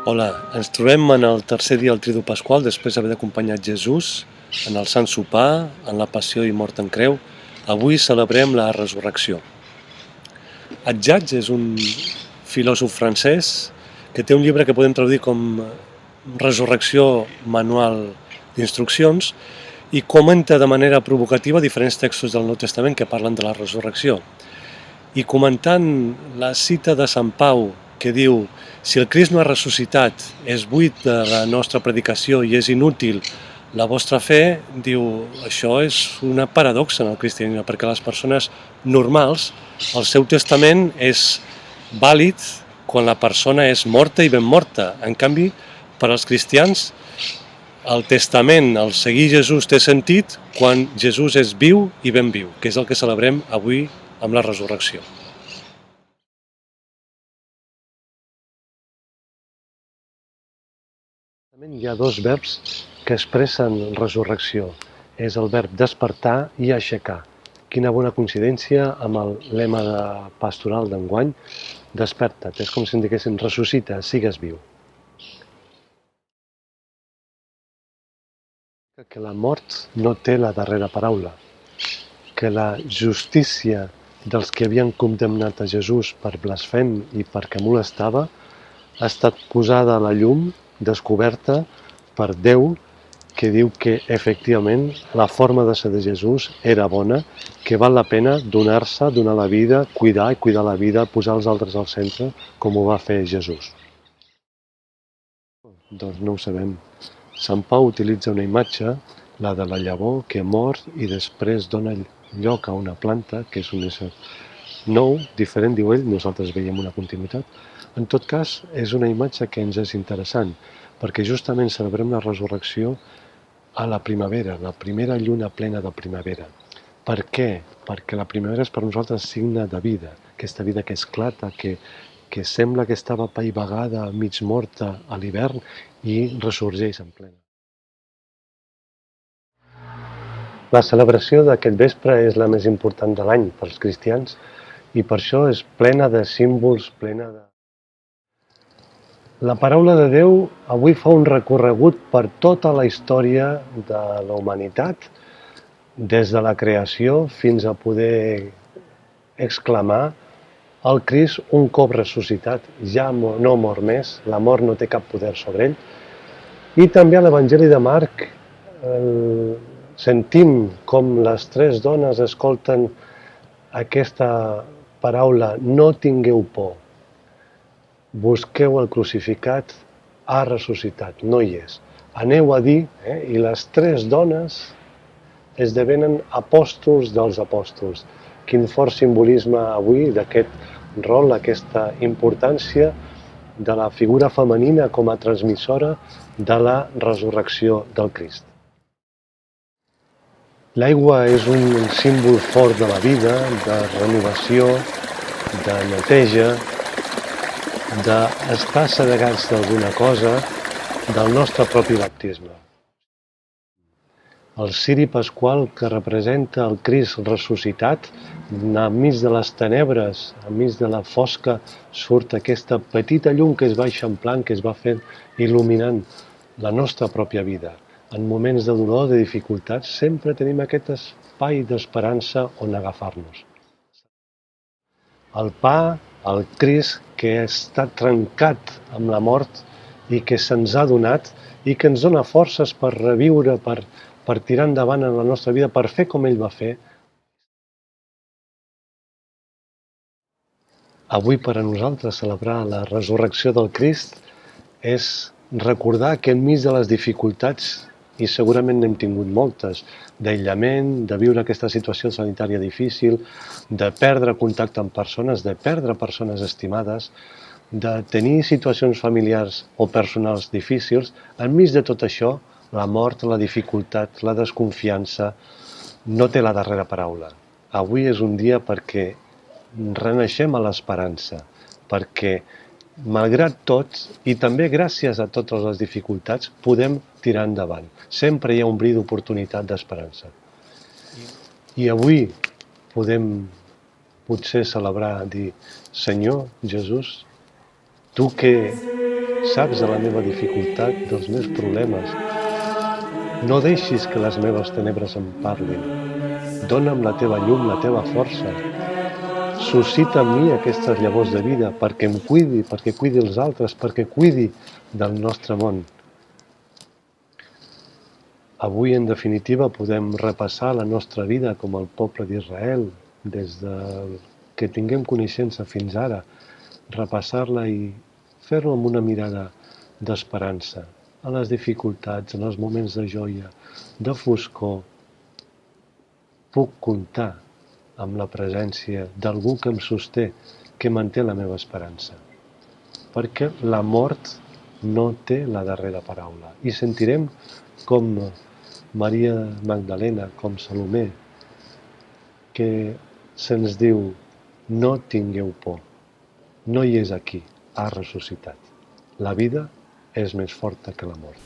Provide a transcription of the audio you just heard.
Hola, ens trobem en el tercer dia del Tridu Pasqual després d'haver acompanyat Jesús en el Sant Sopar, en la Passió i Mort en Creu. Avui celebrem la Resurrecció. Atjatge és un filòsof francès que té un llibre que podem traduir com Resurrecció, manual d'instruccions, i comenta de manera provocativa diferents textos del Nou Testament que parlen de la resurrecció. I comentant la cita de Sant Pau que diu: si el Crist no ha ressuscitat, és buit de la nostra predicació i és inútil la vostra fe, diu, això és una paradoxa en el cristianisme, perquè les persones normals, el seu testament és vàlid quan la persona és morta i ben morta. En canvi, per als cristians, el testament, el seguir Jesús, té sentit quan Jesús és viu i ben viu, que és el que celebrem avui amb la resurrecció. Hi ha dos verbs que expressen resurrecció. És el verb despertar i aixecar. Quina bona coincidència amb el lema pastoral d'enguany, desperta't. És com si ens diguessin ressuscita, sigues viu. Que la mort no té la darrera paraula, que la justícia dels que havien condemnat a Jesús per blasfem i perquè molestava ha estat posada a la llum, descoberta per Déu, que diu que efectivament la forma de ser de Jesús era bona, que val la pena donar-se, donar la vida, cuidar i cuidar la vida, posar els altres al centre, com ho va fer Jesús. Doncs no ho sabem. Sant Pau utilitza una imatge, la de la llavor, que mor i després dona lloc a una planta, que és un ésser nou, diferent, diu ell, nosaltres veiem una continuïtat. En tot cas, és una imatge que ens és interessant, perquè justament celebrem la resurrecció a la primavera, la primera lluna plena de primavera. Per què? Perquè la primavera és per nosaltres signe de vida, aquesta vida que esclata, que sembla que estava apaivagada, mig morta a l'hivern i ressorgeix en plena. La celebració d'aquest vespre és la més important de l'any pels cristians i per això és plena de símbols, plena de... La paraula de Déu avui fa un recorregut per tota la història de la humanitat, des de la creació fins a poder exclamar el Crist un cop ressuscitat, ja no mor més, la mort no té cap poder sobre ell. I també a l'Evangeli de Marc sentim com les tres dones escolten aquesta paraula: no tingueu por, busqueu el crucificat, ha ressuscitat, no hi és. Aneu a dir, i les tres dones esdevenen apòstols dels apòstols. Quin fort simbolisme avui d'aquest rol, aquesta importància de la figura femenina com a transmissora de la resurrecció del Crist. L'aigua és un símbol fort de la vida, de renovació, de neteja, d'estar assedegats d'alguna cosa, del nostre propi baptisme. El ciri pasqual que representa el Crist ressuscitat, enmig de les tenebres, enmig de la fosca, surt aquesta petita llum que es va eixamplant, que es va fent il·luminant la nostra pròpia vida. En moments de dolor, de dificultats, sempre tenim aquest espai d'esperança on agafar-nos. El pa, el Crist, que ha estat trencat amb la mort i que se'ns ha donat i que ens dona forces per reviure, per tirar endavant en la nostra vida, per fer com ell va fer. Avui per a nosaltres celebrar la resurrecció del Crist és recordar que enmig de les dificultats, i segurament n'hem tingut moltes, d'aïllament, de viure aquesta situació sanitària difícil, de perdre contacte amb persones, de perdre persones estimades, de tenir situacions familiars o personals difícils, enmig de tot això, la mort, la dificultat, la desconfiança, no té la darrera paraula. Avui és un dia perquè renaixem a l'esperança, perquè malgrat tot, i també gràcies a totes les dificultats, podem tirar endavant. Sempre hi ha un bri d'oportunitat d'esperança. I avui podem potser celebrar, dir: Senyor Jesús, Tu que saps de la meva dificultat, dels meus problemes, no deixis que les meves tenebres em parlin. Dóna'm la teva llum, la teva força. Suscita en mi aquestes llavors de vida perquè em cuidi, perquè cuidi els altres, perquè cuidi del nostre món. Avui, en definitiva, podem repassar la nostra vida com el poble d'Israel, des que tinguem coneixença fins ara, repassar-la i fer-ho amb una mirada d'esperança, a les dificultats, en els moments de joia, de foscor. Puc comptar amb la presència d'algú que em sosté, que manté la meva esperança. Perquè la mort no té la darrera paraula. I sentirem com Maria Magdalena, com Salomé, que se'ns diu: no tingueu por, no hi és aquí, ha ressuscitat. La vida és més forta que la mort.